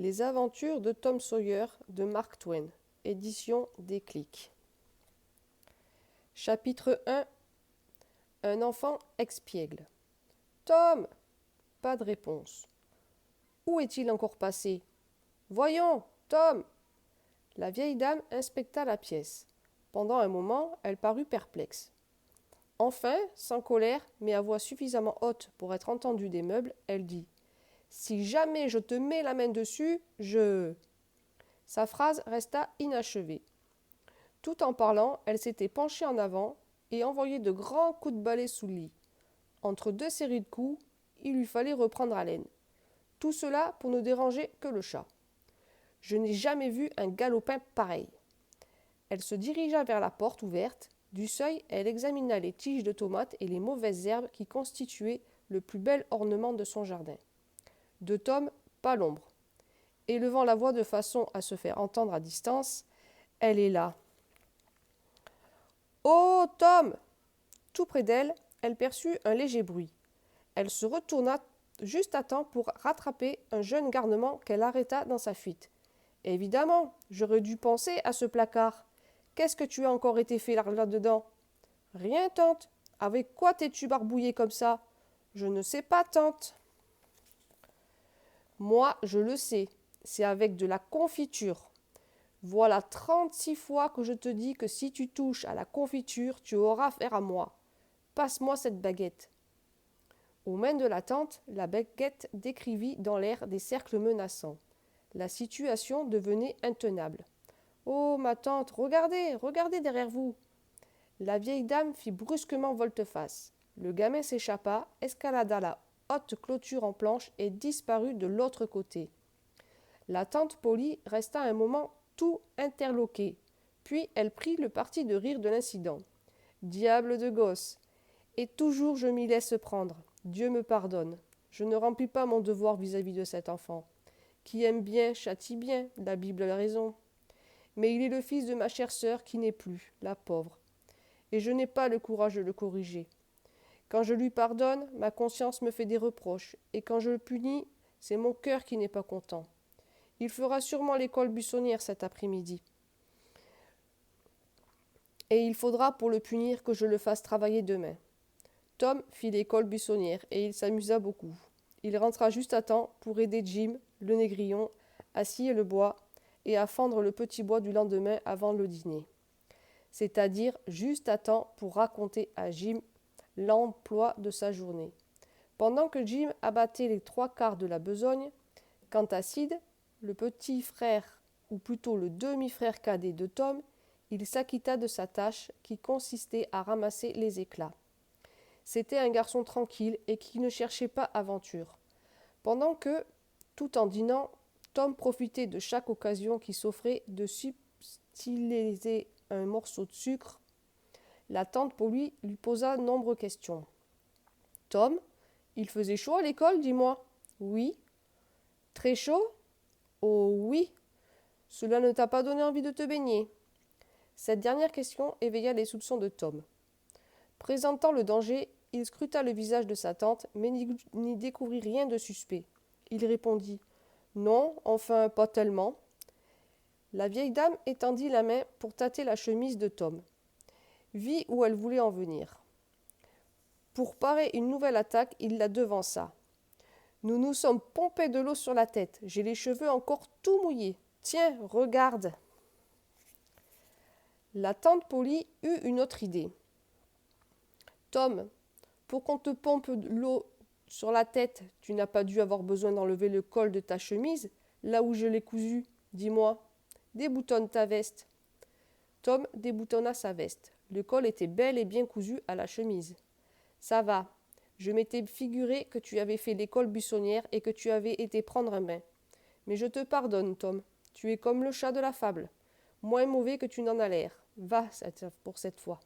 Les aventures de Tom Sawyer de Mark Twain, édition Déclic. Chapitre 1. Un enfant expiègle. Tom! Pas de réponse. Où est-il encore passé? Voyons, Tom! La vieille dame inspecta la pièce. Pendant un moment, elle parut perplexe. Enfin, sans colère, mais à voix suffisamment haute pour être entendue des meubles, elle dit « Si jamais je te mets la main dessus, je… » Sa phrase resta inachevée. Tout en parlant, elle s'était penchée en avant et envoyé de grands coups de balai sous le lit. Entre deux séries de coups, il lui fallait reprendre haleine. Tout cela pour ne déranger que le chat. Je n'ai jamais vu un galopin pareil. Elle se dirigea vers la porte ouverte. Du seuil, elle examina les tiges de tomates et les mauvaises herbes qui constituaient le plus bel ornement de son jardin. De Tom, pas l'ombre. Élevant la voix de façon à se faire entendre à distance, « Elle est là. »« Oh, Tom !» Tout près d'elle, elle perçut un léger bruit. Elle se retourna juste à temps pour rattraper un jeune garnement qu'elle arrêta dans sa fuite. « Évidemment, j'aurais dû penser à ce placard. Qu'est-ce que tu as encore été fait là-dedans ?»« Rien, tante. Avec quoi t'es-tu barbouillé comme ça ?»« Je ne sais pas, tante. »« Moi, je le sais. C'est avec de la confiture. Voilà 36 fois que je te dis que si tu touches à la confiture, tu auras affaire à moi. Passe-moi cette baguette. » Aux mains de la tante, la baguette décrivit dans l'air des cercles menaçants. La situation devenait intenable. « Oh, ma tante, regardez, regardez derrière vous !» La vieille dame fit brusquement volte-face. Le gamin s'échappa, escalada la haute clôture en planche et disparut de l'autre côté. La tante Polly resta un moment tout interloquée. Puis elle prit le parti de rire de l'incident. « Diable de gosse! Et toujours je m'y laisse prendre. Dieu me pardonne. Je ne remplis pas mon devoir vis-à-vis de cet enfant. Qui aime bien, châtie bien, la Bible a raison. Mais il est le fils de ma chère sœur qui n'est plus, la pauvre. Et je n'ai pas le courage de le corriger. Quand je lui pardonne, ma conscience me fait des reproches, et quand je le punis, c'est mon cœur qui n'est pas content. Il fera sûrement l'école buissonnière cet après-midi. Et il faudra pour le punir que je le fasse travailler demain. » Tom fit l'école buissonnière et il s'amusa beaucoup. Il rentra juste à temps pour aider Jim, le négrillon, à scier le bois et à fendre le petit bois du lendemain avant le dîner. C'est-à-dire juste à temps pour raconter à Jim l'emploi de sa journée. Pendant que Jim abattait les 3/4 de la besogne, quant à Sid, le petit frère, ou plutôt le demi-frère cadet de Tom, il s'acquitta de sa tâche qui consistait à ramasser les éclats. C'était un garçon tranquille et qui ne cherchait pas aventure. Pendant que, tout en dînant, Tom profitait de chaque occasion qui s'offrait de subtiliser un morceau de sucre, la tante Polly lui posa nombreuses questions. « Tom, il faisait chaud à l'école, dis-moi. »« Oui. »« Très chaud ? » ?»« Oh oui. Cela ne t'a pas donné envie de te baigner ?» Cette dernière question éveilla les soupçons de Tom. Présentant le danger, il scruta le visage de sa tante, mais n'y découvrit rien de suspect. Il répondit « Non, enfin, pas tellement. » La vieille dame étendit la main pour tâter la chemise de Tom. Vit où elle voulait en venir. Pour parer une nouvelle attaque, il la devança. « Nous nous sommes pompés de l'eau sur la tête. J'ai les cheveux encore tout mouillés. Tiens, regarde !» La tante Polly eut une autre idée. « Tom, pour qu'on te pompe de l'eau sur la tête, tu n'as pas dû avoir besoin d'enlever le col de ta chemise, là où je l'ai cousu. Dis-moi, déboutonne ta veste. » Tom déboutonna sa veste. Le col était bel et bien cousu à la chemise. « Ça va. Je m'étais figuré que tu avais fait l'école buissonnière et que tu avais été prendre un bain. Mais je te pardonne, Tom. Tu es comme le chat de la fable. Moins mauvais que tu n'en as l'air. Va pour cette fois. »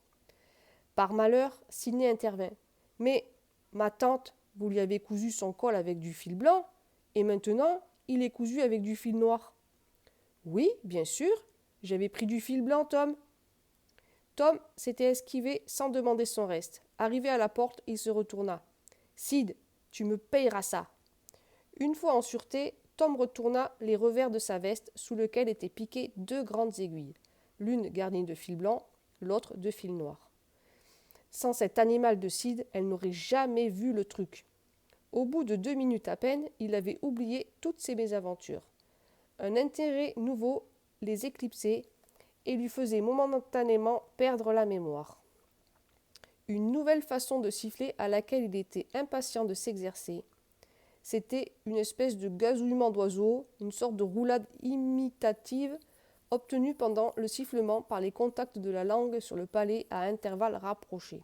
Par malheur, Sidney intervint. « Mais, ma tante, vous lui avez cousu son col avec du fil blanc, et maintenant, il est cousu avec du fil noir. »« Oui, bien sûr. J'avais pris du fil blanc, Tom. » Tom s'était esquivé sans demander son reste. Arrivé à la porte, il se retourna. « Sid, tu me payeras ça. » Une fois en sûreté, Tom retourna les revers de sa veste sous lequel étaient piquées 2 grandes aiguilles, l'une garnie de fil blanc, l'autre de fil noir. Sans cet animal de Sid, elle n'aurait jamais vu le truc. Au bout de 2 minutes à peine, il avait oublié toutes ses mésaventures. Un intérêt nouveau les éclipsait et lui faisait momentanément perdre la mémoire. Une nouvelle façon de siffler à laquelle il était impatient de s'exercer. C'était une espèce de gazouillement d'oiseau, une sorte de roulade imitative obtenue pendant le sifflement par les contacts de la langue sur le palais à intervalles rapprochés.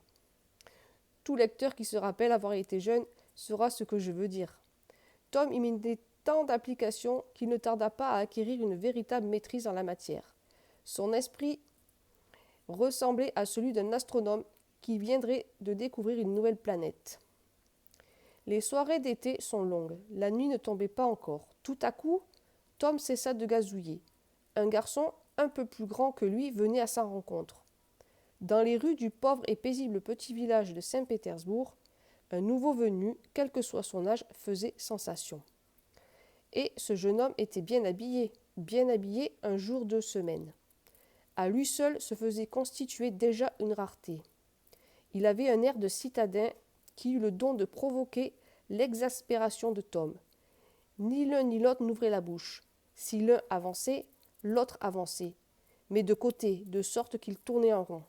Tout lecteur qui se rappelle avoir été jeune saura ce que je veux dire. Tom y mettait tant d'applications qu'il ne tarda pas à acquérir une véritable maîtrise en la matière. Son esprit ressemblait à celui d'un astronome qui viendrait de découvrir une nouvelle planète. Les soirées d'été sont longues, la nuit ne tombait pas encore. Tout à coup, Tom cessa de gazouiller. Un garçon un peu plus grand que lui venait à sa rencontre. Dans les rues du pauvre et paisible petit village de Saint-Pétersbourg, un nouveau venu, quel que soit son âge, faisait sensation. Et ce jeune homme était bien habillé un jour de semaine. À lui seul se faisait constituer déjà une rareté. Il avait un air de citadin qui eut le don de provoquer l'exaspération de Tom. Ni l'un ni l'autre n'ouvrait la bouche. Si l'un avançait, l'autre avançait, mais de côté, de sorte qu'ils tournaient en rond.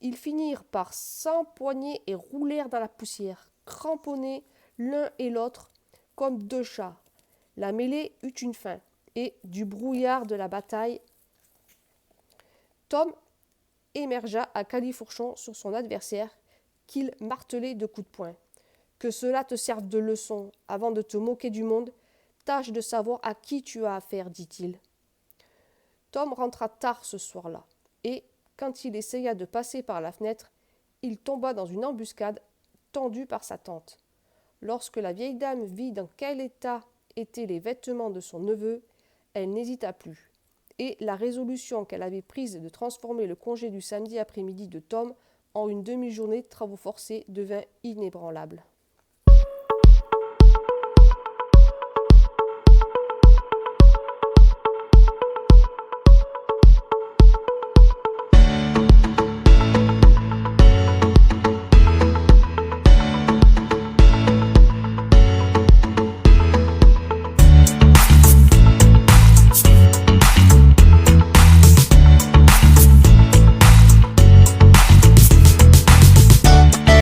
Ils finirent par s'empoigner et roulèrent dans la poussière, cramponnés l'un et l'autre comme 2 chats. La mêlée eut une fin, et du brouillard de la bataille, Tom émergea à califourchon sur son adversaire, qu'il martelait de coups de poing. « Que cela te serve de leçon, avant de te moquer du monde, tâche de savoir à qui tu as affaire, dit-il. » Tom rentra tard ce soir-là, et, quand il essaya de passer par la fenêtre, il tomba dans une embuscade tendue par sa tante. Lorsque la vieille dame vit dans quel état étaient les vêtements de son neveu, elle n'hésita plus, et la résolution qu'elle avait prise de transformer le congé du samedi après-midi de Tom en une demi-journée de travaux forcés devint inébranlable.